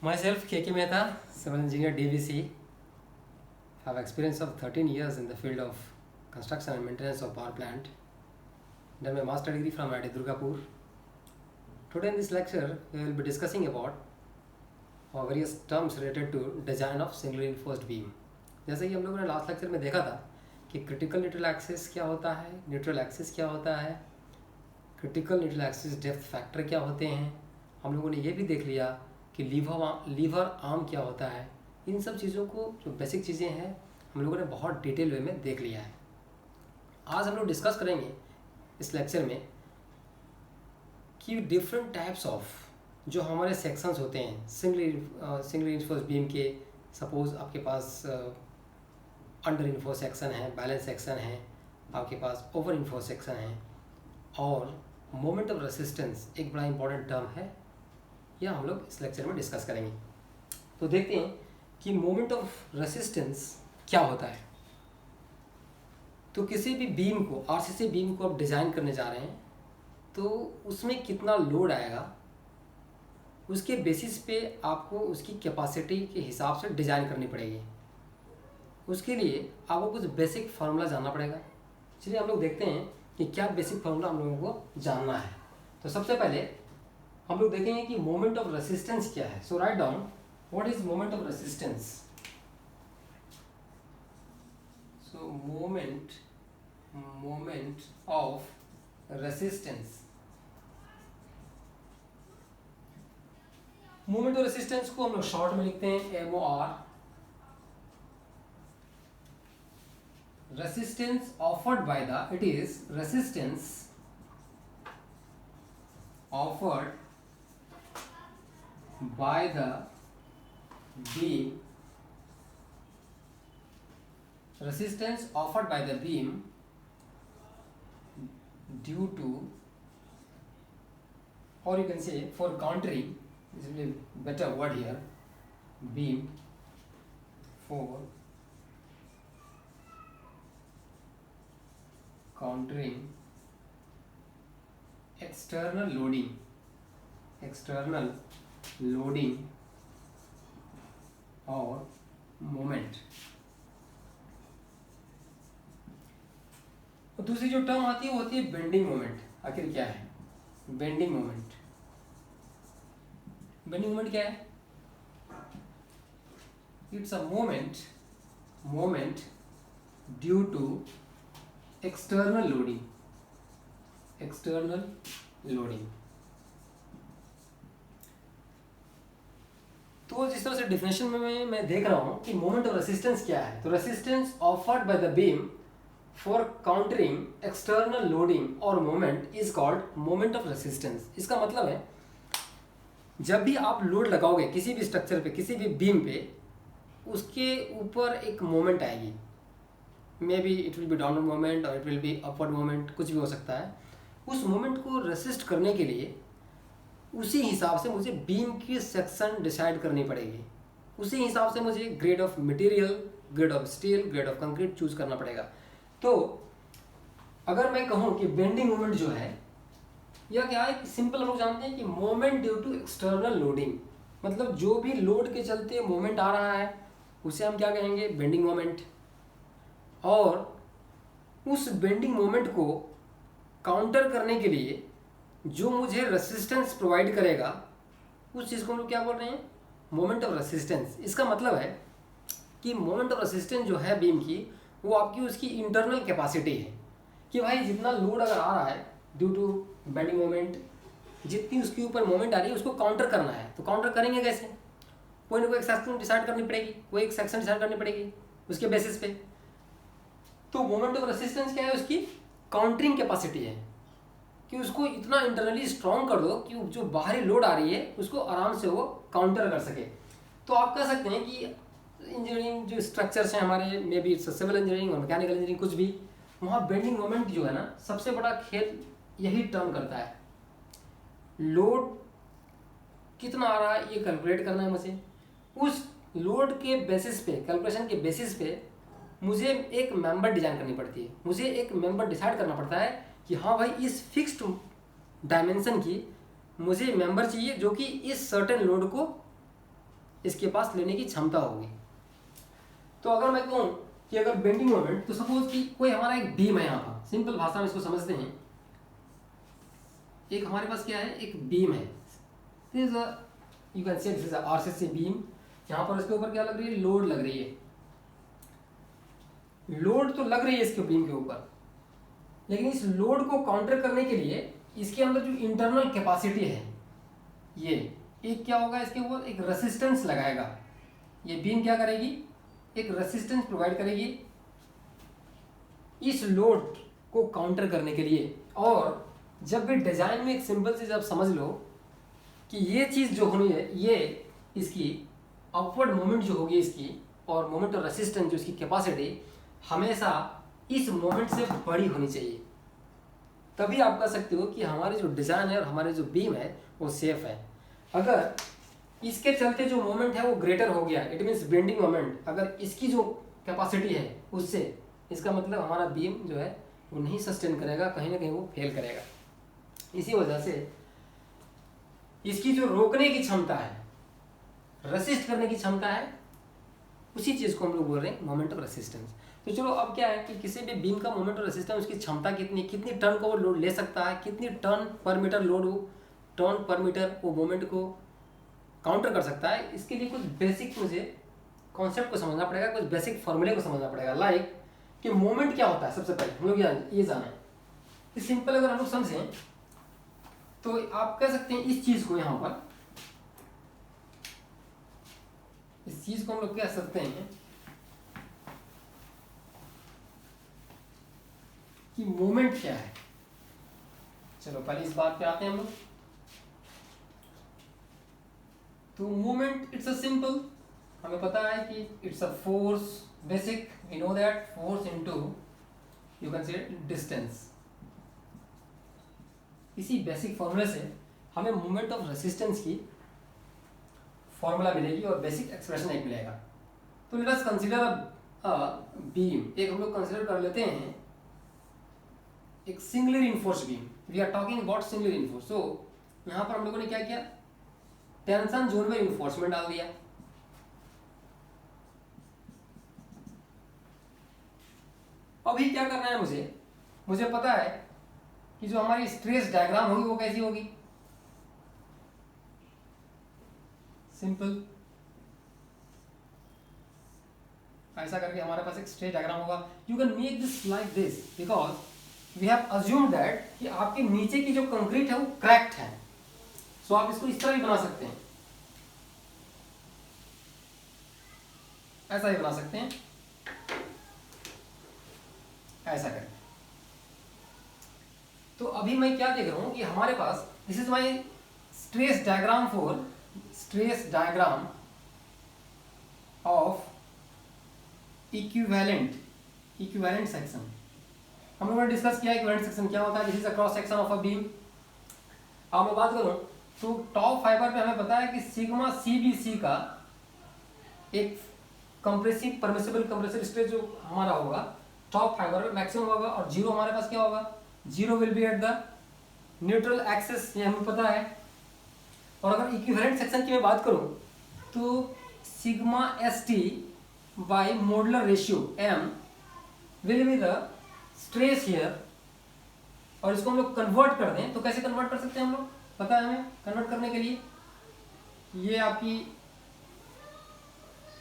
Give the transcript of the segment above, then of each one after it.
Myself, KK Mehta, civil engineer, DVC. Have experience of 13 years in the field of construction and maintenance of power plant. Done my master degree from IIT Durgapur. Today in this lecture, we will be discussing about various terms related to design of single reinforced beam. जैसे कि हम लोगों ने last lecture में देखा था कि critical neutral axis क्या होता है, न्यूट्रल एक्सिस क्या होता है, critical neutral axis depth factor क्या होते हैं. हम लोगों ने ये भी देख लिया कि लीवर आर्म क्या होता है. इन सब चीज़ों को जो बेसिक चीज़ें हैं हम लोगों ने बहुत डिटेल वे में देख लिया है. आज हम लोग डिस्कस करेंगे इस लेक्चर में कि डिफरेंट टाइप्स ऑफ जो हमारे सेक्शंस होते हैं सिंगल रिइंफोर्स्ड बीम के. सपोज आपके पास अंडर इन्फोर्स सेक्शन है, बैलेंस सेक्शन है, आपके पास ओवर इन्फोर्स सेक्शन है, और मोमेंट ऑफ रेसिस्टेंस एक बड़ा इंपॉर्टेंट टर्म है. यह हम लोग इस लेक्चर में डिस्कस करेंगे. तो देखते हैं कि मोमेंट ऑफ रेसिस्टेंस क्या होता है. तो किसी भी बीम को, आरसीसी बीम को आप डिज़ाइन करने जा रहे हैं तो उसमें कितना लोड आएगा उसके बेसिस पे आपको उसकी कैपेसिटी के हिसाब से डिज़ाइन करनी पड़ेगी. उसके लिए आपको कुछ बेसिक फार्मूला जानना पड़ेगा. चलिए हम लोग देखते हैं कि क्या बेसिक फार्मूला हम लोगों को जानना है. तो सबसे पहले हम लोग देखेंगे कि मोमेंट ऑफ रेसिस्टेंस क्या है. So write down what is moment of resistance. So moment of resistance. Moment of resistance को हम लोग शॉर्ट में लिखते हैं MOR. resistance offered by the resistance offered by the beam due to, or you can say for countering, this will be a better word here, beam for countering external loading और moment. और दूसरी जो term आती है वो होती है bending moment. आखिर क्या है बेंडिंग मोमेंट? बेंडिंग मोमेंट क्या है? It's a moment due to external loading. तो जिस तरह से डिफिनेशन में मैं देख रहा हूं कि मोमेंट ऑफ रेसिस्टेंस क्या है. तो resistance offered by the beam for countering external loading और moment is called moment of resistance. इसका मतलब है जब भी आप लोड लगाओगे किसी भी स्ट्रक्चर पे, किसी भी बीम पे, उसके ऊपर एक मोमेंट आएगी. May be it will be downward moment और it will be upward moment, कुछ भी हो सकता है. उस मोमेंट को रेसिस्ट करने के लिए उसी हिसाब से मुझे बीम की सेक्शन डिसाइड करनी पड़ेगी. उसी हिसाब से मुझे grade of material, grade of steel, grade of concrete choose करना पड़ेगा. तो अगर मैं कहूँ कि बेंडिंग मोमेंट जो है यह क्या है, सिंपल हम लोग जानते हैं कि moment due to external loading. मतलब जो भी लोड के चलते मोमेंट आ रहा है उसे हम क्या कहेंगे, बेंडिंग मोमेंट. और उस बेंडिंग मोमेंट को काउंटर करने के लिए जो मुझे रेसिस्टेंस प्रोवाइड करेगा उस चीज़ को हम लोग क्या बोल रहे हैं, मोमेंट ऑफ रेसिस्टेंस. इसका मतलब है कि मोमेंट ऑफ रेसिस्टेंस जो है बीम की वो आपकी उसकी इंटरनल कैपेसिटी है कि भाई जितना लोड अगर आ रहा है ड्यू टू बेंडिंग मोमेंट, जितनी उसके ऊपर मोमेंट आ रही है उसको काउंटर करना है. तो काउंटर करेंगे कैसे? कोई ना कोई एक सेक्शन डिसाइड करनी पड़ेगी, कोई एक सेक्शन डिसाइड करनी पड़ेगी उसके बेसिस पे. तो मोमेंट ऑफ रेसिस्टेंस क्या है, उसकी काउंटरिंग कैपेसिटी है कि उसको इतना इंटरनली स्ट्रॉन्ग कर दो कि जो बाहरी लोड आ रही है उसको आराम से वो काउंटर कर सके. तो आप कह सकते हैं कि इंजीनियरिंग जो स्ट्रक्चर्स हैं हमारे, मे बी सिविल इंजीनियरिंग और मैकेनिकल इंजीनियरिंग, कुछ भी, वहाँ बेंडिंग मोमेंट जो है ना सबसे बड़ा खेल यही टर्म करता है. लोड कितना आ रहा है ये कैलकुलेट करना है मुझे. उस लोड के बेसिस पे, कैलकुलेशन के बेसिस पे मुझे एक मेंबर डिजाइन करनी पड़ती है. मुझे एक मेंबर डिसाइड करना पड़ता है कि हाँ भाई इस फिक्स्ड डायमेंशन की मुझे मेंबर चाहिए जो कि इस सर्टेन लोड को इसके पास लेने की क्षमता होगी। तो अगर मैं कहूँ कि अगर बेंडिंग मोमेंट, तो सपोज कि कोई हमारा एक बीम है यहाँ पर, सिंपल भाषा में इसको समझते हैं। एक हमारे पास क्या है, एक बीम है, यू कैन से दिस इज आरसीसी बीम। यहाँ पर इसके ऊपर क्या लग रही है, लोड लग रही है। लोड तो लग रही है इसके बीम के ऊपर, लेकिन इस लोड को काउंटर करने के लिए इसके अंदर जो इंटरनल कैपेसिटी है, ये एक क्या होगा, इसके ऊपर एक रेसिस्टेंस लगाएगा। ये बीम क्या करेगी, एक रेसिस्टेंस प्रोवाइड करेगी इस लोड को काउंटर करने के लिए। और जब भी डिजाइन में एक सिंपल से जब समझ लो कि ये चीज जो होनी है, ये इसकी अपवर्ड मोमेंट जो होगी इसकी, और मोमेंट और रेसिस्टेंस जो इसकी कैपेसिटी हमेशा इस मोमेंट से बड़ी होनी चाहिए। तभी आप कह सकते हो कि हमारी जो डिजाइन है और हमारे जो बीम है वो सेफ है। अगर इसके चलते जो मोमेंट है वो ग्रेटर हो गया, इट मीन्स बेंडिंग मोमेंट, अगर इसकी जो कैपेसिटी है उससे, इसका मतलब हमारा बीम जो है वो नहीं सस्टेन करेगा, कहीं ना कहीं वो फेल करेगा। इसी वजह से इसकी जो रोकने की क्षमता है, रेसिस्ट करने की क्षमता है, उसी चीज को हम लोग बोल रहे हैं मोमेंट ऑफ रेसिस्टेंस। तो चलो अब क्या है कि किसी भी बीम का मोमेंट और रेसिस्टेंस, उसकी क्षमता कितनी टन का वो लोड ले सकता है, कितनी टन पर मीटर लोड, टन पर मीटर वो मोमेंट को काउंटर कर सकता है। इसके लिए कुछ बेसिक मुझे कॉन्सेप्ट को समझना पड़ेगा, कुछ बेसिक फॉर्मूले को समझना पड़ेगा। लाइक कि मोमेंट क्या होता है, सबसे पहले हम लोग ये जाना है। सिंपल अगर हम लोग समझें तो आप कह सकते हैं इस चीज को, यहां पर इस चीज को हम लोग कह सकते हैं कि मोमेंट क्या है। चलो पहले इस बात पे आते हैं हम लोग। तो मोमेंट इट्स अ सिंपल, हमें पता है कि it's a force, basic we know that, force into you can say distance. इसी बेसिक फॉर्मूले से हमें मोमेंट ऑफ रेसिस्टेंस की फॉर्मूला मिलेगी और बेसिक एक्सप्रेशन एक मिलेगा। तो let us consider a beam, एक हम लोग कंसीडर कर लेते हैं एक singly reinforced beam. We are talking about singly reinforced. So यहाँ पर हम लोगों ने क्या किया, टेंशन जोन में रिइंफोर्समेंट डाल दिया। अभी क्या करना है मुझे पता है कि जो हमारी स्ट्रेस डायग्राम होगी वो कैसी होगी, सिंपल ऐसा करके हमारे पास एक स्ट्रेस डायग्राम होगा। You can make this like this because we have assumed that कि आपके नीचे की जो कंक्रीट है वो क्रैक्ड है। सो आप इसको इस तरह भी बना सकते हैं, ऐसा ही बना सकते हैं, ऐसा करके। तो अभी मैं क्या देख रहा हूं कि हमारे पास this is my stress diagram for stress diagram of equivalent section. हम लोगों ने डिस्कस किया इक्विवेलेंट सेक्शन क्या होता है, this is a cross section of a beam. अब मैं बात करूं तो टॉप फाइबर पे हमें पता है कि सिग्मा CBC का एक कंप्रेसिव परमिसिबल कंप्रेसिव स्ट्रेस जो हमारा होगा टॉप फाइबर पे मैक्सिमम होगा, और जीरो हमारे पास क्या होगा, zero will be at the neutral axis, ये हमें पता है। और अगर इक्विवेलेंट सेक्शन की मैं बात करूं तो sigma ST by modular ratio M will be the stress here. और इसको हम लोग कन्वर्ट कर दें तो कैसे कन्वर्ट कर सकते हैं हम लोग, पता है हमें कन्वर्ट करने के लिए। ये आपकी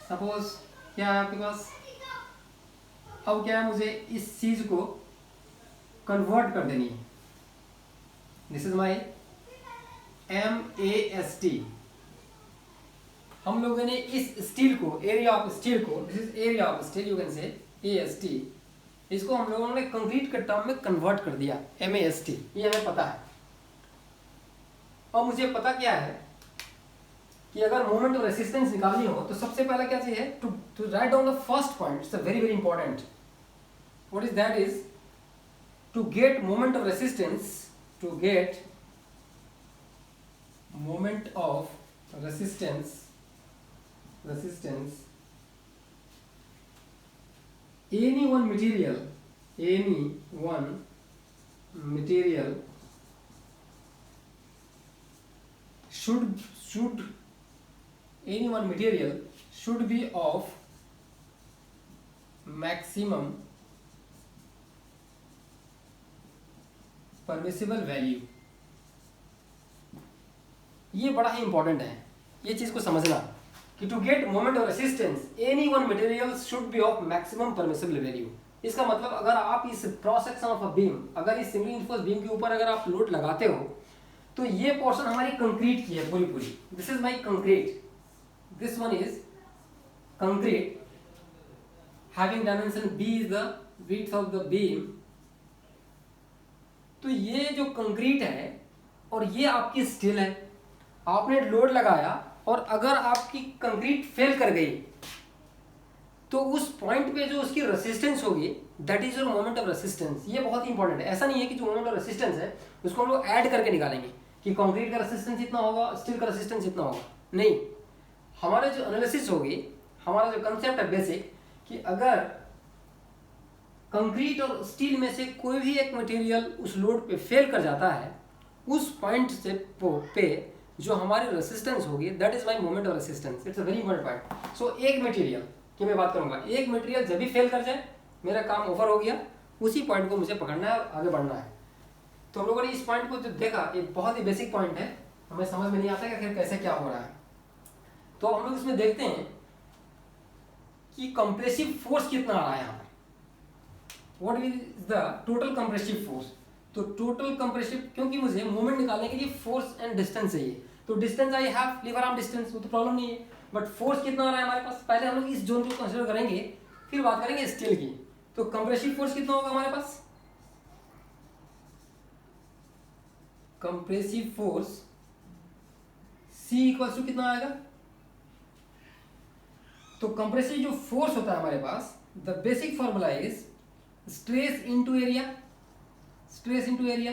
सपोज क्या है आपके पास, अब क्या है मुझे इस चीज को कन्वर्ट कर देनी है। This is my MAST। हम लोगों ने इस स्टील को, एरिया ऑफ स्टील को, this is area of still you can से AST, इसको हम लोगों ने कंक्रीट के टर्म में कन्वर्ट कर दिया MAST, ये हमें पता है। और मुझे पता क्या है कि अगर मोमेंट ऑफ रेसिस्टेंस निकालनी हो तो सबसे पहला क्या चाहिए, to write down the first point, it's a very very important. What is that is to get moment of resistance, to get moment of resistance any one material should any one material should be of maximum permissible value. ये बड़ा ही important है, ये चीज को समझना कि to get moment of resistance any one material should be of maximum permissible value. इसका मतलब अगर आप इस cross section of a beam, अगर इस सिंगल इन्फोर्स बीम के ऊपर अगर आप लोड लगाते हो तो ये पोर्शन हमारी कंक्रीट की है पूरी पूरी. This is my concrete, this one is concrete having dimension b is the width of the beam. तो ये जो कंक्रीट है और ये आपकी स्टील है, आपने लोड लगाया और अगर आपकी कंक्रीट फेल कर गई तो उस पॉइंट पे जो उसकी रेसिस्टेंस होगी that is your moment of resistance. ये बहुत ही इंपॉर्टेंट है. ऐसा नहीं है कि जो मोमेंट ऑफ रेसिस्टेंस है उसको हम लोग ऐड करके निकालेंगे कि कंक्रीट का रेसिस्टेंस इतना होगा, स्टील का रेसिस्टेंस इतना होगा. नहीं, हमारे जो एनालिसिस होगी, हमारा जो कंसेप्ट है बेसिक, कि अगर कंक्रीट और स्टील में से कोई भी एक मटेरियल उस लोड पे फेल कर जाता है, उस पॉइंट से पे जो हमारी रेसिस्टेंस होगी that is my moment of resistance. It's a very important point. So एक मटेरियल की मैं बात करूंगा, एक मटेरियल जब भी फेल कर जाए मेरा काम ओवर हो गया, उसी पॉइंट को मुझे पकड़ना है और आगे बढ़ना है. तो हम लोगों ने इस पॉइंट को जो देखा, एक बहुत ही बेसिक पॉइंट है, हमें समझ में नहीं आता कि आखिर कैसे क्या हो रहा है. तो हम लोग इसमें देखते हैं कि कंप्रेसिव फोर्स कितना आ रहा है यहाँ पर. What is the total compressive force. तो टोटल कंप्रेसिव, क्योंकि मुझे मूवमेंट निकालने के लिए फोर्स एंड डिस्टेंस चाहिए, तो distance I have lever arm distance, वो तो प्रॉब्लम नहीं है. बट फोर्स कितना आ रहा है हमारे पास, पहले हम लोग इस जोन को कंसिडर करेंगे, फिर बात करेंगे स्टील की. तो कंप्रेसिव फोर्स कितना होगा हमारे पास, compressive force C equals to कितना आएगा. तो कंप्रेसिव जो फोर्स होता है हमारे पास, the basic formula is stress into area, stress into area.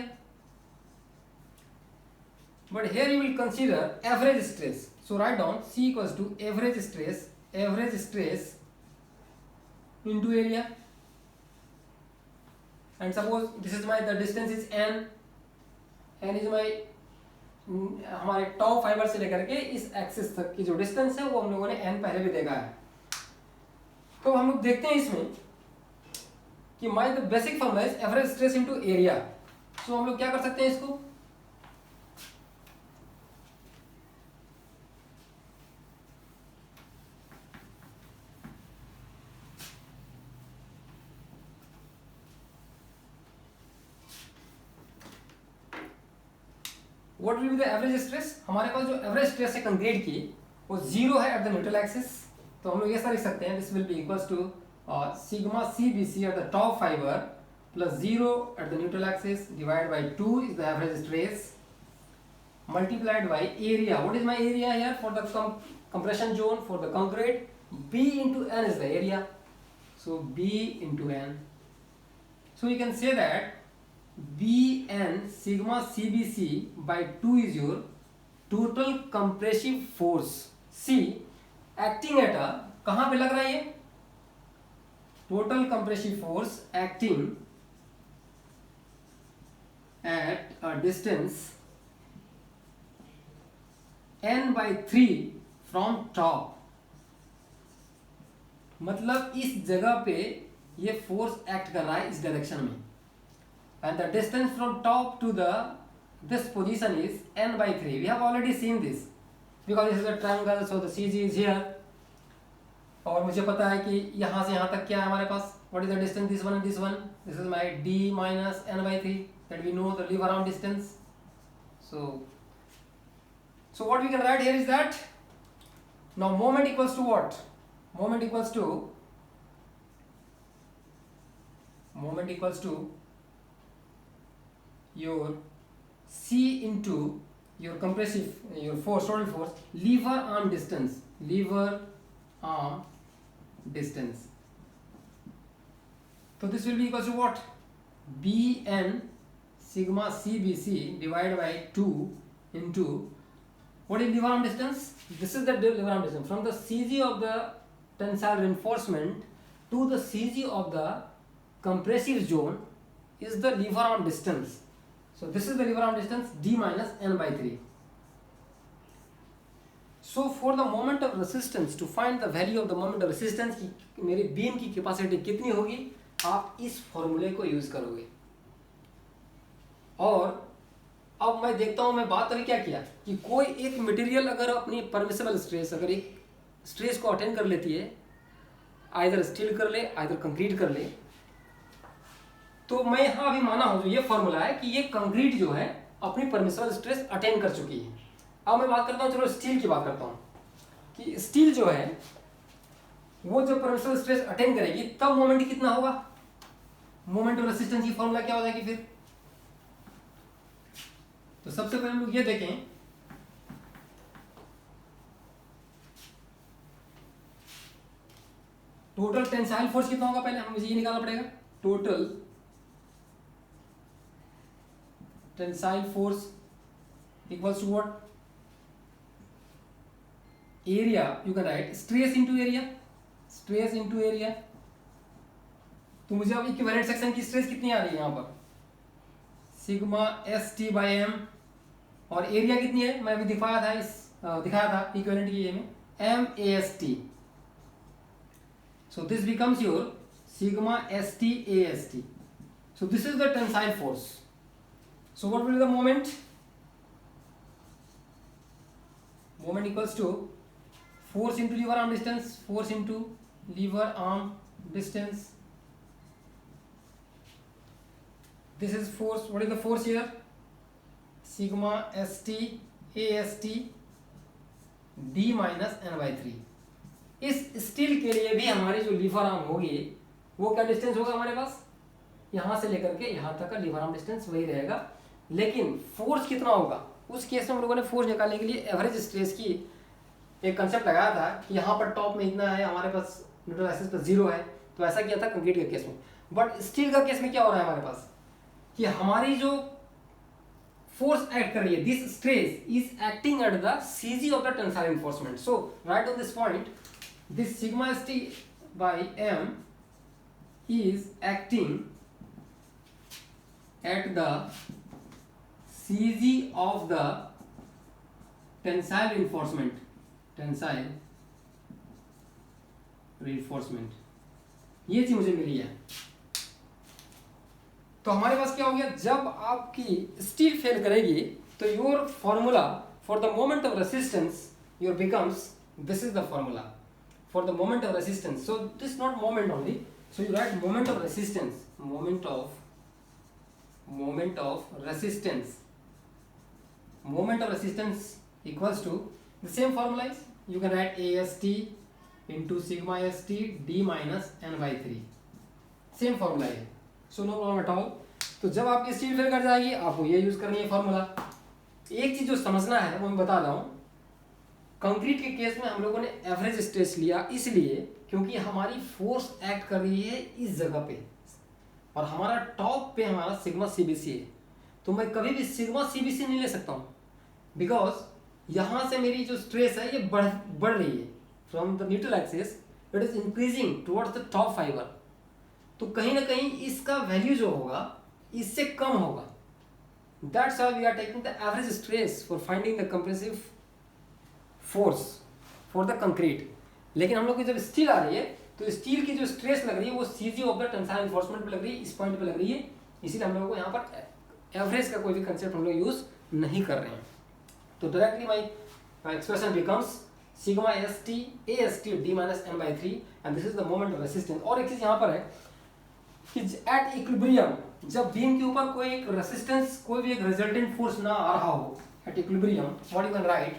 But here you will consider average stress. So write down C equals to average stress into area. And suppose this is my, the distance is n, n is my हमारे top fibre से लेकर के इस axis तक की जो distance है वो हम लोगों ने n पहले भी देखा है. तो हम लोग देखते हैं इसमें कि my the basic formula is average stress into area. So हम लोग क्या कर सकते हैं इसको, what will be the average stress. हमारे पास जो एवरेज स्ट्रेस है कंक्रीट की वो 0 है एट द न्यूट्रल एक्सिस. तो हम लोग ऐसा लिख सकते हैं, this will be equals to sigma CBC at the top fibre plus 0 at the neutral axis divide by 2 is the average stress multiplied by area. What is my area here for the compression zone for the concrete? B into N is the area. So B into N. So you can say that Bn sigma CBC by 2 is your total compressive force. C acting at a, कहाँ पे लग रहा है ये, total compressive force acting at a distance n by 3 from top. मतलब इस जगह पे ये फोर्स एक्ट कर रहा है इस डायरेक्शन में, and the distance from top to the this position is n by 3. We have already seen this because this is a triangle, so the CG is here. और मुझे पता है कि यहाँ से यहाँ तक क्या है हमारे पास, what is the distance, this one and this one, this is my d minus n by 3 that we know the leave around distance. So what we can write here is that now moment equals to what, moment equals to your C into your compressive, your force, total force, lever arm distance. So this will be equals to what, Bn sigma CBC divided by 2 into what is lever arm distance. This is the lever arm distance from the CG of the tensile reinforcement to the CG of the compressive zone is the lever arm distance. So this is the lever arm distance, d minus n by 3. So for the moment of resistance, to find the value of the moment of resistance की मेरी beam की capacity कितनी होगी, आप इस फॉर्मूले को use करोगे। और अब मैं देखता हूं, मैं बात अभी क्या किया कि कोई एक मटेरियल अगर अपनी परमिसिबल स्ट्रेस, अगर एक स्ट्रेस को अटेंड कर लेती है, आइदर स्टील कर ले आइदर कंक्रीट कर ले, तो मैं यहां अभी माना हूं, जो ये फॉर्मूला है कि ये कंक्रीट जो है अपनी परमिसिबल स्ट्रेस अटेंड कर चुकी है। अब मैं बात करता हूं, चलो स्टील की बात करता हूं कि स्टील जो है वो जब परमिसिबल स्ट्रेस अटेंड करेगी तब मोमेंट कितना होगा, मोमेंट ऑफ रेसिस्टेंस की फॉर्मूला क्या हो जाएगी फिर। तो सबसे पहले हम लोग ये देखें, टोटल टेंसाइल फोर्स कितना होगा, पहले हमें ये निकालना पड़ेगा। Total tensile force equals to what, area, you can write stress into area, stress into area. तो मुझे अब इक्विवेलेंट सेक्शन की स्ट्रेस कितनी आ रही है यहां पर, sigma S T by M, और एरिया कितनी है मैं अभी दिखाया था इक्विवेलेंट की ये में M A S T. So this becomes your sigma st ast. So this is the tensile force. So what will be the moment? Moment equals to force into lever arm distance, force into lever arm distance. This is force. What is the force here? Sigma st ast d minus n by 3. इस steel के लिए भी हमारी जो liver arm होगी वो क्या distance होगा हमारे पास, यहां से लेकर के यहां तक का लीवर आर्म डिस्टेंस वही रहेगा, लेकिन फोर्स कितना होगा उस केस में हम लोगों ने फोर्स निकालने के लिए एवरेज स्ट्रेस की एक कंसेप्ट लगाया था कि यहाँ पर टॉप में इतना है, हमारे पास न्यूट्रल एक्सिस पर 0 है, तो ऐसा किया था कंक्रीट के केस में। बट स्टील का केस में क्या हो रहा है हमारे पास कि हमारी जो फोर्स एक्ट कर रही है, this stress is acting at the CG of the tensile reinforcement. So right on this point, this sigma st by m is acting at the CG of the tensile reinforcement, ये चीज मुझे मिली है। तो हमारे पास क्या हो गया, जब आपकी स्टील फेल करेगी तो your formula for the moment of resistance your becomes, this is the formula for the moment of resistance. So this is not moment only, so you write moment of resistance, moment of resistance equals to the same formula is, you can write ast into sigma st d minus n by 3, same formula है, so no problem at all. तो जब आपकी steel fail कर जाएगी आपको ये use करनी है फॉर्मूला। एक चीज जो समझना है वो मैं बता रहा हूँ, कंक्रीट के केस में हम लोगों ने एवरेज स्ट्रेस लिया इसलिए क्योंकि हमारी फोर्स एक्ट कर रही है इस जगह पे और हमारा टॉप पे हमारा सिग्मा सीबीसी है, तो मैं कभी भी सिग्मा सीबीसी नहीं ले सकता हूँ, बिकॉज यहाँ से मेरी जो स्ट्रेस है ये बढ़ रही है from the neutral axis, it is increasing towards the top fibre. तो कहीं ना कहीं इसका वैल्यू जो होगा इससे कम होगा, that's why we are taking the average stress for finding the compressive force for the concrete. लेकिन हम लोग की जब स्टील आ रही है तो स्टील की जो स्ट्रेस लग रही है वो CG of the tensile reinforcement पे लग रही है, इस पॉइंट पे लग रही है, इसीलिए हम लोगों को यहाँ पर एवरेज का कोई भी कंसेप्ट हम लोग यूज नहीं कर रहे हैं। तो directly my expression becomes sigma S T A S T D minus N by 3 and this is the moment of resistance. और एक चीज यहाँ पर है कि एट इक्विलिब्रियम, जब बीम के ऊपर कोई एक रेसिस्टेंस, कोई भी एक रिजल्टेंट फोर्स ना आ रहा हो at equilibrium, what you can right,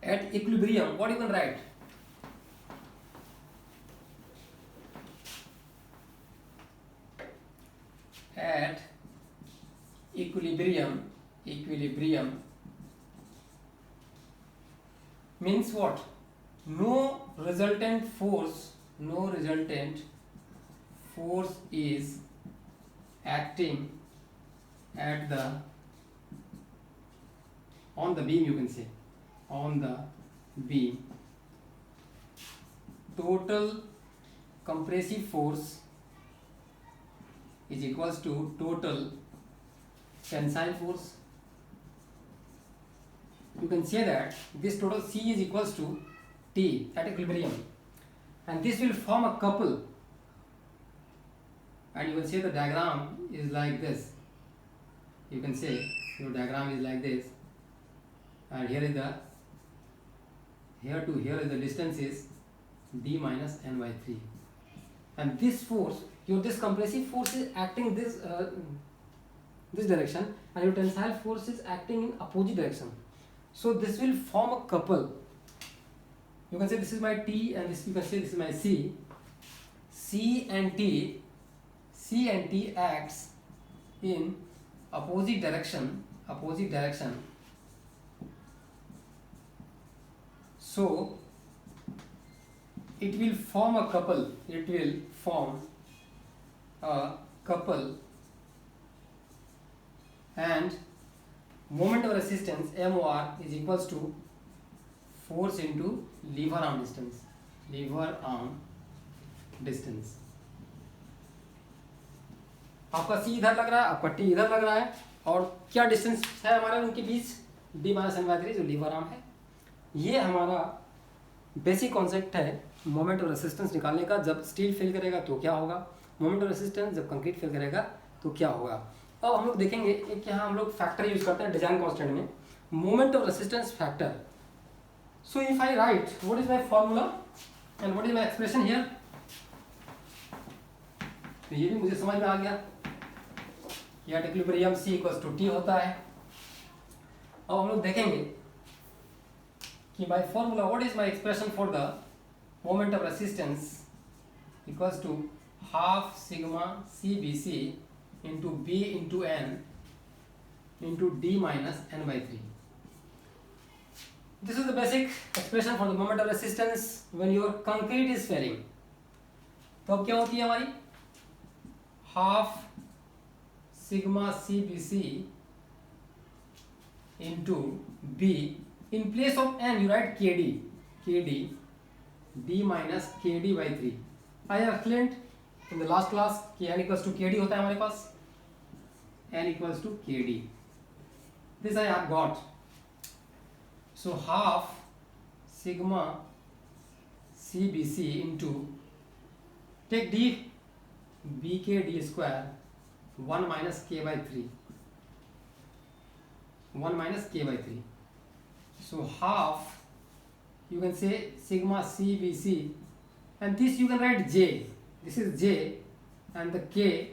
at equilibrium, what you can write, at equilibrium means what, no resultant force is acting at the on the beam, you can say on the beam, total compressive force is equals to total tensile force. You can say that this total C is equals to T at equilibrium, and this will form a couple, and you can say the diagram is like this. You can say your diagram is like this, and here is the here to here is the distance is d minus n by 3, and this force, this compressive force is acting this this direction, and your tensile force is acting in opposite direction. So this will form a couple. You can say this is my T, and this you can say this is my C. C and T acts in opposite direction. So it will form a couple. And moment of resistance MOR is equals to force into lever arm distance. आपका C इधर लग रहा है, आपका T इधर लग रहा है, और क्या डिस्टेंस है हमारे उनके बीच? D माइनस n बाई 3 जो लीवर आर्म है. ये हमारा बेसिक कॉन्सेप्ट है मोमेंट ऑफ रेसिस्टेंस निकालने का. जब स्टील फेल करेगा तो क्या होगा, मोमेंट ऑफ रेसिस्टेंस जब कंक्रीट फेल करेगा तो क्या होगा. अब हम लोग देखेंगे एक यहाँ हम लोग फैक्टर यूज करते हैं डिजाइन कांस्टेंट में, moment of resistance factor. So if I write what is my formula and what is my expression here, तो ये भी मुझे समझ में आ गया. या equilibrium C equals to T होता है. अब हम लोग देखेंगे कि by formula what is my expression for the moment of resistance equals to half sigma CBC into B into N into D minus N by 3. This is the basic expression for the moment of resistance when your concrete is failing. तो अब क्या होती है हमारी, half sigma CBC into B, in place of N you write KD D minus KD by 3. I have explained in the last class कि N equals to KD होता है हमारे पास, N equals to KD. This I have got. So half sigma CBC into, take D, BK D square 1 minus K by 3. 1 minus K by 3. So half, you can say sigma CBC, and this you can write J. This is J and the K,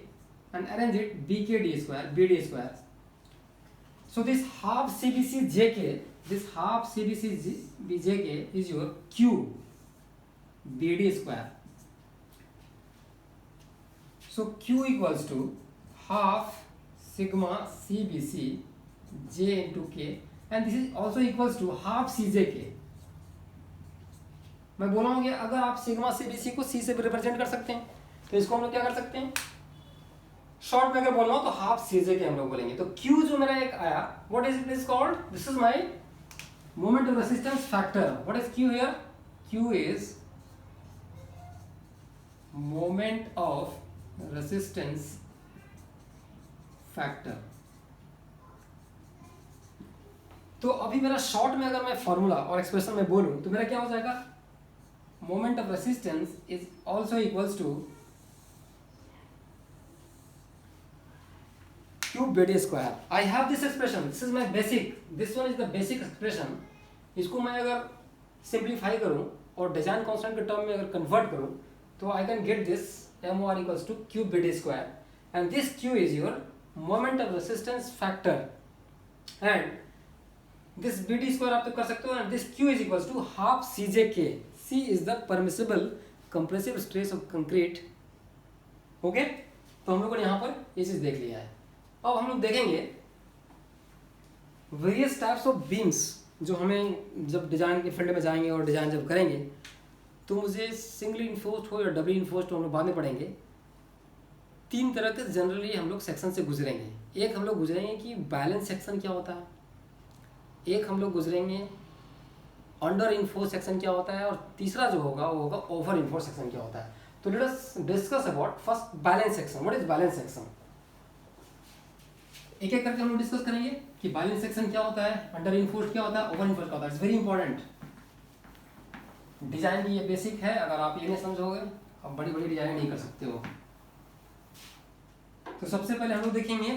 and arrange it BKD square, BD square. So this half CBC JK, this half CBC JK is your Q BD square. So Q equals to half sigma CBC J into K, and this is also equals to half CJK. मैं बोला हूँ कि अगर आप sigma CBC को C से represent कर सकते हैं तो इसको हम लोग क्या कर सकते हैं, शॉर्ट में अगर बोलना हो तो हाफ CJK हम लोग बोलेंगे. तो Q जो मेरा एक आया, what is it is called, this is my moment of resistance factor. What is Q here, Q is moment of resistance factor. तो अभी मेरा शॉर्ट में अगर मैं फॉर्मूला और एक्सप्रेशन में बोलूं तो मेरा क्या हो जाएगा, moment of resistance is also equals to Q BD square. I have this expression. This is my basic. This one is the basic expression. इसको मैं अगर simplify करूँ और design constant के term में अगर convert करूँ तो I can get this MOR equals to Q BD square, and this Q is your moment of resistance factor, and this BD square आप तो कर सकते हो, and this Q is equals to half CJK. C is the permissible compressive stress of concrete. Okay, तो हम लोगों ने यहाँ पर ये चीज देख लिया है. अब हम लोग देखेंगे वेरियस टाइप्स ऑफ बीम्स, जो हमें जब डिजाइन के फील्ड में जाएंगे और डिजाइन जब करेंगे तो मुझे सिंगली इन्फोर्स्ड हो या डबली इन्फोर्स्ड हो हम लोग बाद में पढ़ेंगे. 3 तरह के जनरली हम लोग सेक्शन से गुजरेंगे. एक हम लोग गुजरेंगे कि बैलेंस सेक्शन क्या होता है, एक हम लोग गुजरेंगे अंडर इन्फोर्स सेक्शन क्या होता है, और तीसरा जो होगा वो होगा ओवर इन्फोर्स सेक्शन क्या होता है. तो let us discuss about first balance section. What is balance section? एक एक करके हम लोग डिस्कस करेंगे कि बैलेंस सेक्शन क्या होता है, अंडर इनफोर्स्ड क्या होता है, ओवर इनफोर्स्ड क्या होता है. It's very important. डिजाइन की ये बेसिक है. अगर आप ये नहीं समझोगे आप बड़ी बड़ी डिजाइन नहीं कर सकते हो. तो सबसे पहले हम लोग देखेंगे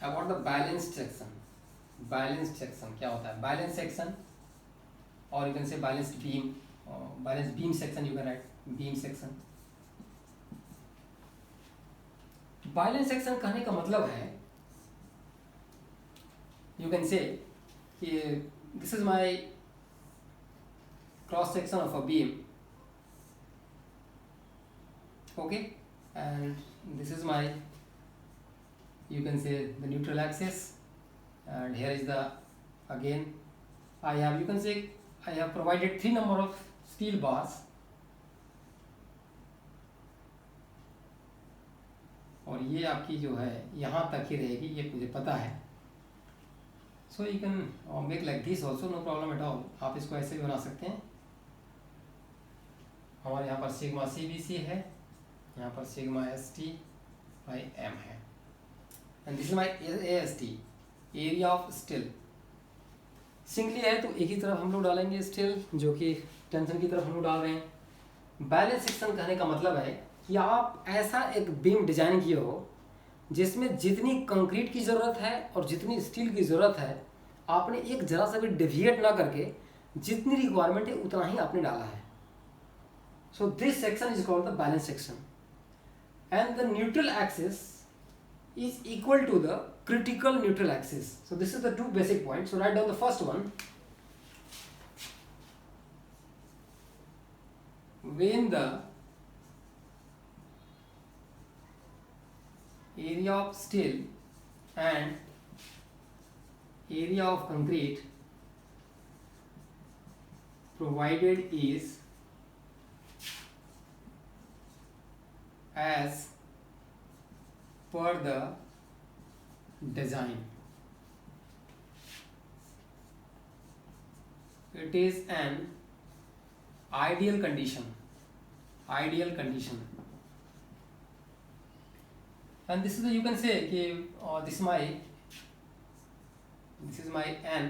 about the balanced section. Balanced section क्या होता है? बैलेंस सेक्शन और यू कैन से balanced beam, balance beam section you can right beam section. Balance section कहने का मतलब है यू कैन से कि this is my cross section of a beam, okay, and this is my you can say the neutral axis, and here is the again I have, you can say I have provided 3 number of steel bars, और ये आपकी जो है यहाँ तक ही रहेगी, ये मुझे पता है. So you can make like this also, no problem at all. आप इसको ऐसे भी बना सकते हैं. हमारे यहाँ पर सिग्मा CBC है, यहाँ पर सिग्मा ST/M है, and this is my AST, area of steel. Singly है तो एक ही तरफ हम लोग डालेंगे स्टील, जो कि टेंशन की तरफ हम लोग डाल रहे हैं. बैलेंस सेक्शन कहने का मतलब है कि आप ऐसा एक बीम डिजाइन किए हो जिसमें जितनी कंक्रीट की ज़रूरत है और जितनी स्टील की ज़रूरत है आपने एक जरा सा भी डेविएट ना करके जितनी रिक्वायरमेंट है उतना ही आपने डाला है. So this section is called the balance section. And the neutral axis is equal to the critical neutral axis. So this is the two basic points. So write down the first one. When the area of steel and area of concrete provided is as per the design, it is an ideal condition. Ideal condition. And this is the, you can say कि this is my N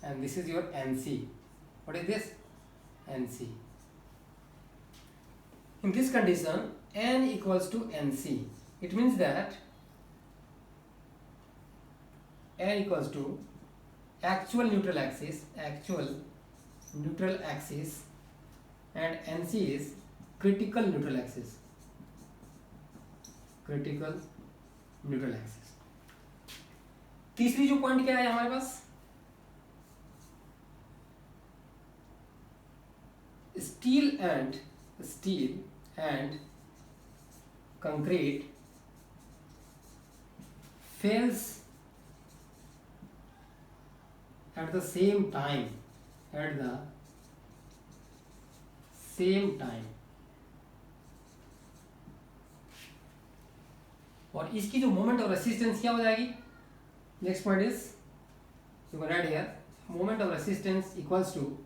and this is your NC. What is this? NC. In this condition N equals to NC. It means that N equals to actual neutral axis, and NC is critical neutral axis. Critical neutral axis. तीसरी जो point क्या है हमारे पास? Steel and concrete fails at the same time. और इसकी जो moment of resistance क्या हो जाएगी? Next point is you can write here moment of resistance equals to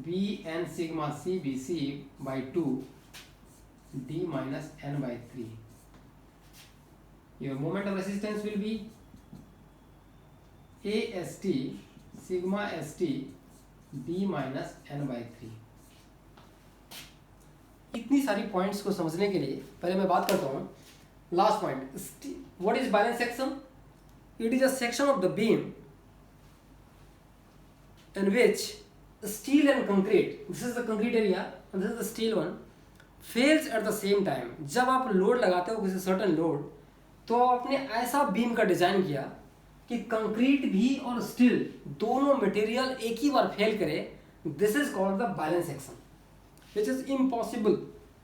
Bn sigma CBC by 2 D minus N by 3. Your moment of resistance will be AST sigma ST D minus N by 3. इतनी सारी points को समझने के लिए पहले मैं बात करता हूँ last point. What is balance section? It is a section of the beam in which steel and concrete, this is the concrete area and this is the steel one, fails at the same time. जब आप load लगाते हो किसी certain load तो आपने ऐसा beam का design किया कि कंक्रीट भी और स्टील दोनों मटेरियल एक ही बार फेल करे. This is called the balance section which is impossible.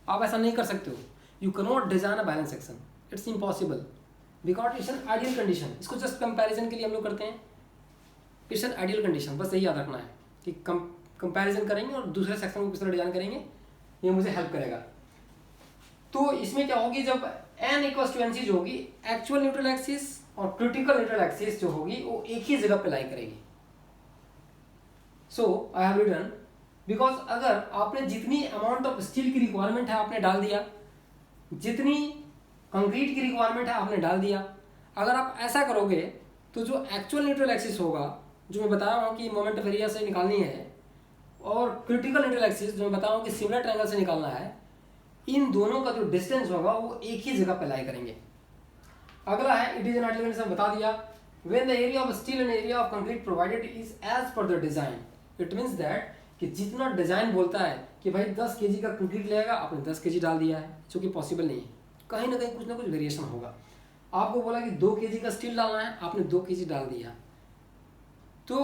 आप ऐसा नहीं कर सकते हो. You can not design a balance section. It's impossible because it's an ideal condition. इसको जस्ट कंपैरिजन के लिए हम लोग करते हैं. It's an ideal condition. बस यही याद रखना है कि कंपैरिजन करेंगे और दूसरे सेक्शन को किस तरह डिजाइन करेंगे ये मुझे हेल्प करेगा. तो इसमें क्या होगी जब n इक्वल्स टू NC जो होगी एक्चुअल न्यूट्रल एक्सिस और क्रिटिकल न्यूट्रल एक्सिस जो होगी वो एक ही जगह पे लाई करेगी. सो आई हैव रिटन बिकॉज अगर आपने जितनी अमाउंट ऑफ स्टील की रिक्वायरमेंट है आपने डाल दिया, जितनी कंक्रीट की रिक्वायरमेंट है आपने डाल दिया, अगर आप ऐसा करोगे तो जो एक्चुअल न्यूट्रल एक्सिस होगा, जो मैं बताया हूँ कि मोमेंट ऑफ एरिया से निकालनी है, और क्रिटिकल न्यूट्रल एक्सिस जो मैं बताया हूँ कि सिमिलर ट्रायंगल से निकालना है, इन दोनों का जो डिस्टेंस होगा वो एक ही जगह पे लाई करेंगे। अगला है इट इज एन आर्टिकल से बता दिया when the area of steel and area of concrete provided is as per the design, it means that कि जितना डिजाइन बोलता है कि भाई 10 केजी का कंक्रीट लगेगा, आपने 10 केजी डाल दिया है, जो कि पॉसिबल नहीं है, कहीं ना कहीं कुछ ना कुछ वेरिएशन होगा। आपको बोला कि 2 केजी का स्टील डालना है, आपने 2 केजी डाल दिया, तो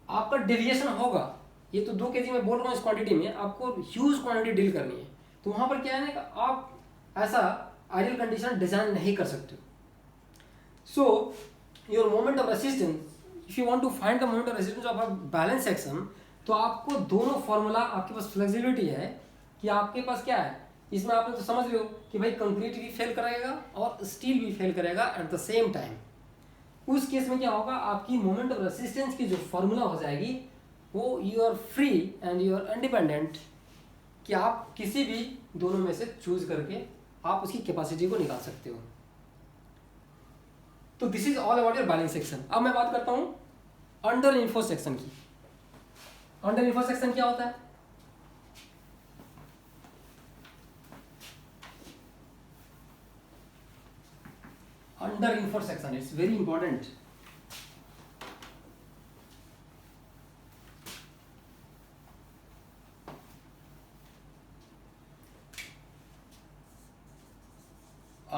आपका डेविएशन होगा। ये तो 2 केजी में बोल रहा हूँ, इस क्वांटिटी में आपको ह्यूज क्वांटिटी डील करनी है, तो वहां पर क्या है ना कि आप ऐसा आइडियल कंडीशन डिजाइन नहीं कर सकते। So your moment of resistance, if you want to find the moment of resistance of a balance section, तो आपको दोनों फॉर्मूला, आपके पास फ्लेक्सिबिलिटी है कि आपके पास क्या है, इसमें आपने तो समझ लो कि भाई कंक्रीट भी फेल करेगा और स्टील भी फेल करेगा एट द सेम टाइम। उस केस में क्या होगा, आपकी मोमेंट ऑफ रेसिस्टेंस की जो फॉर्मूला हो जाएगी वो you are free and you are independent, कि आप किसी भी दोनों में से चूज करके आप उसकी कैपेसिटी को निकाल सकते हो। तो this is all about your balance section. अब मैं बात करता हूं अंडर इन्फोर्स सेक्शन की। अंडर इन्फोर्स सेक्शन क्या होता है? Under reinforce section it's very important.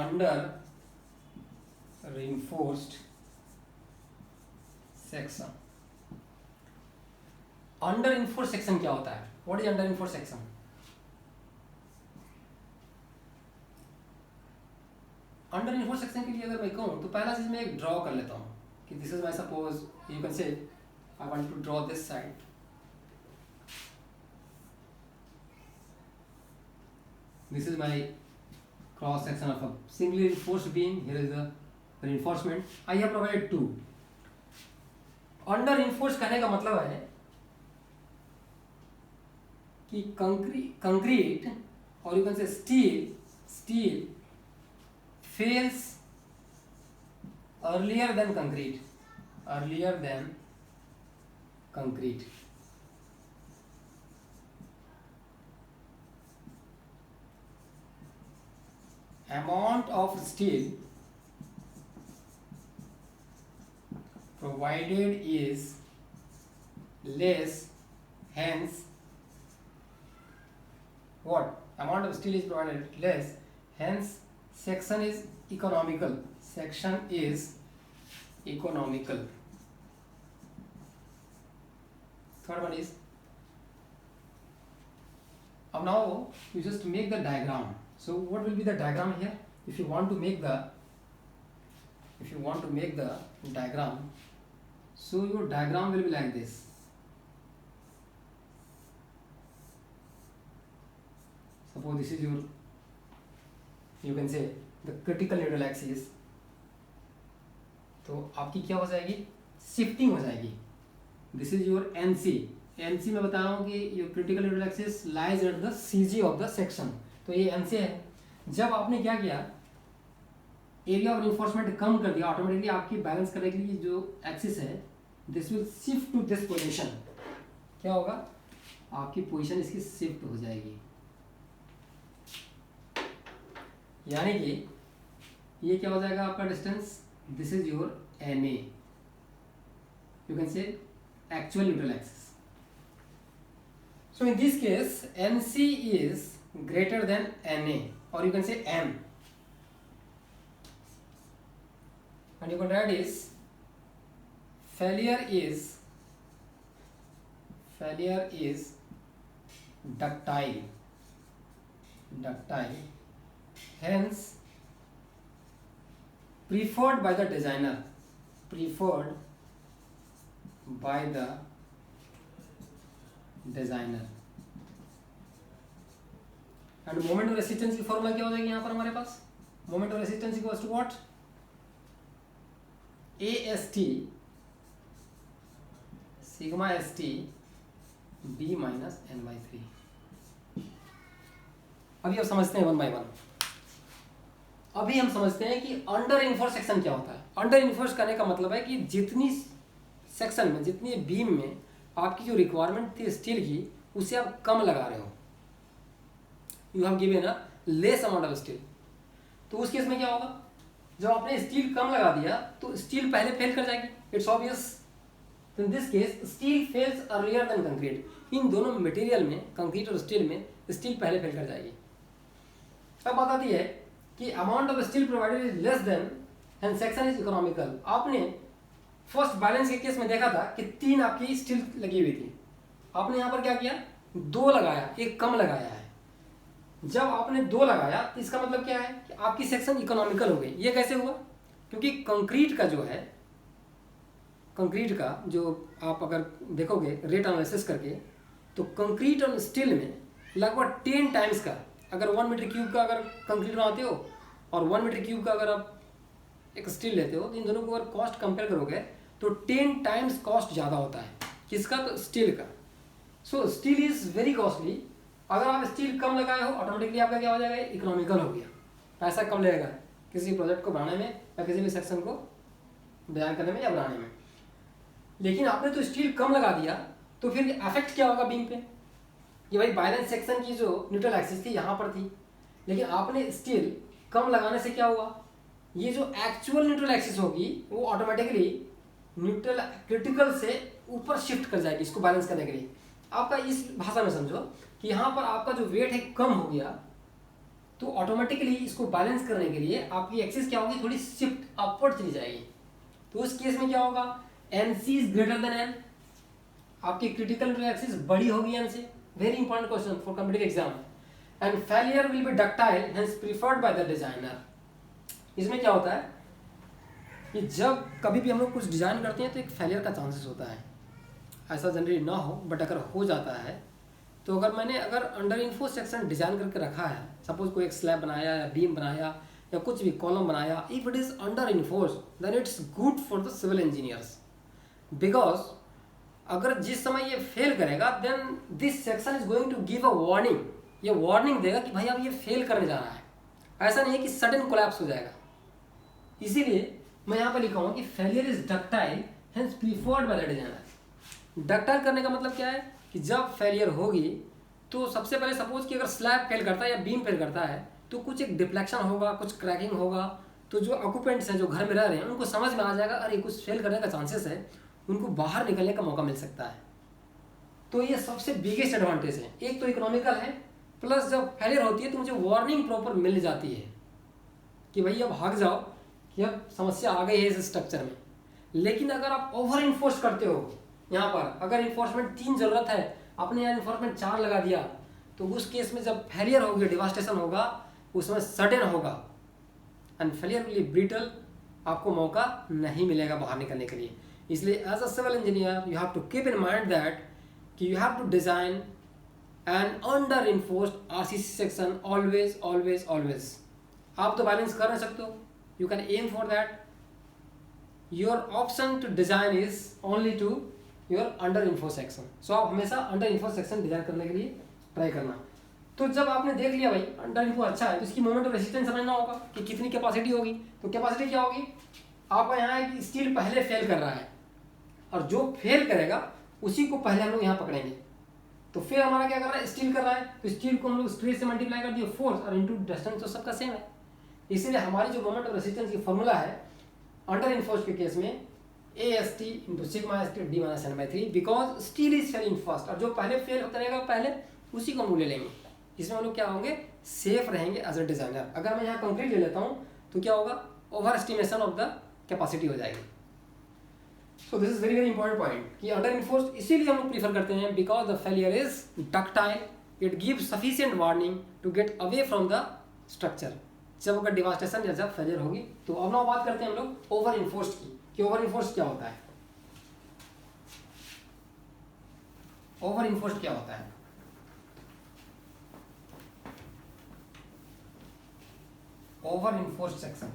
Under reinforced section, under reinforce section क्या होता है? What is under reinforce section? Under reinforce section के लिए अगर मैं कहूँ तो पहला चीज मैं एक ड्रॉ कर लेता हूँ कि this is my suppose you can say I want to draw this side, this is my cross section of a singly reinforced beam. Here is the reinforcement. I have provided 2. Under reinforce कहने का मतलब है कि concrete और you can say steel fails earlier than concrete. Amount of steel provided is less, hence what? Amount of steel is provided less, hence section is economical. Third one is, now you just make the diagram. So what will be the diagram here? If you want to make the diagram, so your diagram will be like this. Suppose this is your, you can say the critical neutral axis, तो आपकी क्या हो जाएगी, shifting हो जाएगी। This is your NC में बता रहा हूँ कि your critical neutral axis lies at the CG of the section, तो ये एनसी है। जब आपने क्या किया, एरिया ऑफ रिइंफोर्समेंट कम कर दिया, ऑटोमेटिकली आपकी बैलेंस करने के लिए जो एक्सिस है this will shift to this position. क्या होगा, आपकी पोजीशन इसकी शिफ्ट हो जाएगी, यानी कि ये क्या हो जाएगा आपका distance, this is your N A, you can say actual neutral axis. So in this case NC is greater than NA, or you can say M, and you can write is failure is ductile, hence preferred by the designer, and moment of resistance की formula क्या हो जाएगी यहाँ पर हमारे पास, moment of resistance equals to what, AST sigma ST b minus n/3। अभी अब समझते हैं 1 by 1। अभी हम समझते हैं कि अंडर इन्फोर्स सेक्शन क्या होता है। अंडर इन्फोर्स करने का मतलब है कि जितनी सेक्शन में, जितनी बीम में आपकी जो रिक्वायरमेंट थी स्टील की, उसे आप कम लगा रहे हो। You have given a less amount of steel. तो उस केस में क्या होगा, जब आपने स्टील कम लगा दिया तो स्टील पहले फेल कर जाएगी, इट्स ऑब्वियस। तो in this case steel fails earlier than concrete. इन दोनों मटेरियल में, कंक्रीट और स्टील में, स्टील पहले फेल कर जाएगी। अब बात आती है कि amount of steel provided is less than and section is economical. आपने फर्स्ट बैलेंस के केस में देखा था कि 3 आपकी स्टील लगी हुई थी, आपने यहाँ पर क्या किया, 2 लगाया, एक कम लगाया है। जब आपने 2 लगाया तो इसका मतलब क्या है कि आपकी सेक्शन इकोनॉमिकल हो गई। ये कैसे हुआ, क्योंकि कंक्रीट का जो है, कंक्रीट का जो आप अगर देखोगे रेट एनालिसिस करके, तो कंक्रीट और स्टील में लगभग 10 टाइम्स का, अगर 1 मीटर क्यूब का अगर कंक्रीट बनाते हो और 1 मीटर क्यूब का अगर आप एक स्टील लेते हो, तो इन दोनों को अगर कॉस्ट कंपेयर करोगे तो 10 टाइम्स कॉस्ट ज़्यादा होता है। किसका, तो स्टील का। सो स्टील इज़ वेरी कॉस्टली। अगर आप स्टील कम लगाए हो, ऑटोमेटिकली आपका क्या हो जाएगा, इकोनॉमिकल हो गया, पैसा कम लगेगा किसी प्रोजेक्ट को बनाने में या किसी भी सेक्शन को डिजाइन करने में या बनाने में। लेकिन आपने तो स्टील कम लगा दिया, तो फिर इफेक्ट क्या होगा बीम पे, कि भाई बैलेंस सेक्शन की जो न्यूट्रल एक्सिस थी यहाँ पर थी, लेकिन आपने स्टील कम लगाने से क्या हुआ, ये जो एक्चुअल न्यूट्रल एक्सिस होगी वो ऑटोमेटिकली न्यूट्रल क्रिटिकल से ऊपर शिफ्ट कर जाएगी इसको बैलेंस करने के लिए। आपका इस भाषा में समझो कि यहाँ पर आपका जो वेट है कम हो गया, तो ऑटोमेटिकली इसको बैलेंस करने के लिए आपकी एक्सिस क्या होगी, थोड़ी शिफ्ट अपवर्ड चली जाएगी। तो उस केस में क्या होगा, NC is greater than N, आपकी क्रिटिकल एक्सिस बड़ी होगी N से। Very important question for competitive exam. And failure will B ductile hence preferred by the designer. इसमें क्या होता है कि जब कभी भी हम लोग कुछ डिजाइन करते हैं तो एक फेलियर का चांसेस होता है। ऐसा जनरली ना हो, बट अगर हो जाता है तो अगर मैंने अंडर इन्फोर्स सेक्शन डिजाइन करके रखा है, सपोज कोई एक स्लैब बनाया या बीम बनाया या कुछ भी कॉलम बनाया, if it is under reinforce then it's good for the civil engineers, because अगर जिस समय ये फेल करेगा then this section is going to give a warning. ये वार्निंग देगा कि भाई अब ये फेल करने जा रहा है। ऐसा नहीं है कि सडन कोलैप्स हो जाएगा। इसीलिए मैं यहाँ पर लिखा हूँ कि failure is ductile hence preferred by the designer. Ductile करने का मतलब क्या है कि जब फेलियर होगी तो सबसे पहले सपोज कि अगर स्लैब फेल करता है या बीम फेल करता है तो कुछ एक डिफ्लेक्शन होगा, कुछ क्रैकिंग होगा, तो जो ऑक्यूपेंट्स हैं, जो घर में रह रहे हैं, उनको समझ में आ जाएगा अरे कुछ फेल करने का चांसेस है, उनको बाहर निकलने का मौका मिल सकता है। तो ये सबसे बिगेस्ट एडवांटेज है। एक तो इकोनॉमिकल है, प्लस जब फेलियर होती है तो मुझे वार्निंग प्रॉपर मिल जाती है कि भाई अब भाग जाओ कि अब समस्या आ गई है इस स्ट्रक्चर में। लेकिन अगर आप ओवर इन्फोर्स करते हो, यहाँ पर अगर इन्फोर्समेंट 3 जरूरत है, आपने यहाँ इन्फोर्समेंट 4 लगा दिया, तो उस केस में जब फेलियर होगी, डिवास्टेशन होगा, उसमें सडन होगा and failure will be brittle, आपको मौका नहीं मिलेगा बाहर निकलने के लिए। इसलिए as a civil engineer you have to keep in mind that कि you have to design an under reinforced RCC section always always always. आप तो बैलेंस कर नहीं सकते हो, you can aim for that. Your option to design is only to your under reinforce section. So आप हमेशा under reinforce section design करने के लिए ट्राई करना। तो जब आपने देख लिया भाई अंडर इन्फोर्स अच्छा है, तो इसकी मोमेंट ऑफ रेजिस्टेंस समझना होगा कि कितनी कैपेसिटी होगी। तो कैपेसिटी क्या होगी, आपका यहाँ है कि स्टील पहले फेल कर रहा है और जो फेल करेगा उसी को पहले हम लोग यहाँ पकड़ेंगे। तो फिर हमारा क्या कर रहा है, स्टील कर रहा है, तो स्टील को हम लोग स्ट्रेस से मल्टीप्लाई कर दिए फोर्स और इनटू डिस्टेंस, तो सबका सेम है। इसीलिए हमारी जो मोमेंट ऑफ रेजिस्टेंस की फॉर्मूला है अंडर इन्फोर्स के केस में AST into sigma ST D minus N/3, because steel is failing first, और जो पहले फेल होता रहेगा पहले उसी को हम ले लेंगे। इसमें हम लोग क्या होंगे, सेफ रहेंगे एज अ डिजाइनर। अगर मैं यहाँ कंक्रीट ले लेता हूँ तो क्या होगा, over estimation of the capacity हो जाएगी। So this is very very important point कि अंडर इन्फोर्स इसीलिए हम लोग प्रीफर करते हैं, because the failure is ductile, it gives sufficient warning to get away from the structure. जब अगर डिवास्टेशन या जब फेलियर होगी तो अब ना बात करते हैं हम लोग ओवर इन्फोर्स की, कि ओवर इन्फोर्स क्या होता है। ओवर इन्फोर्स क्या होता है, over enforce section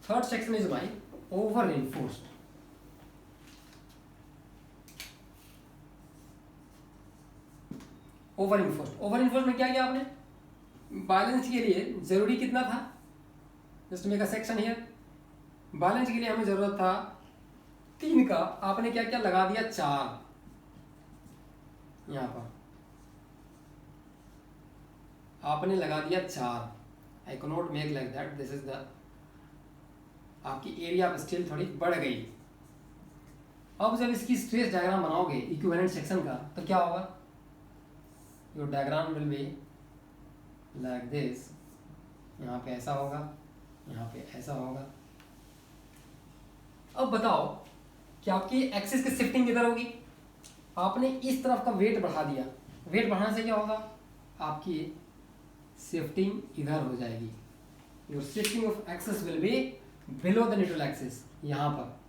third section is my over enforced. Over enforced में क्या किया आपने, बैलेंस के लिए जरूरी कितना था, just make a section here. Balance के लिए हमें जरूरत था 3 का, आपने क्या क्या लगा दिया 4 यहां पर, आपने लगा दिया 4। I can not make like that, this is the, आपकी एरिया ऑफ स्टील थोड़ी बढ़ गई। अब जब इसकी स्ट्रेस डायग्राम बनाओगे इक्विवेलेंट सेक्शन का, तो क्या होगा, your diagram will be like this. यहाँ पे ऐसा होगा, यहाँ पे ऐसा होगा। अब बताओ कि आपकी एक्सिस की शिफ्टिंग किधर होगी, आपने इस तरफ का वेट बढ़ा दिया, वेट बढ़ाने से क्या होगा, आपकी शिफ्टिंग इधर हो जाएगी। Your shifting of axis will be below the neutral axis, यहां पर।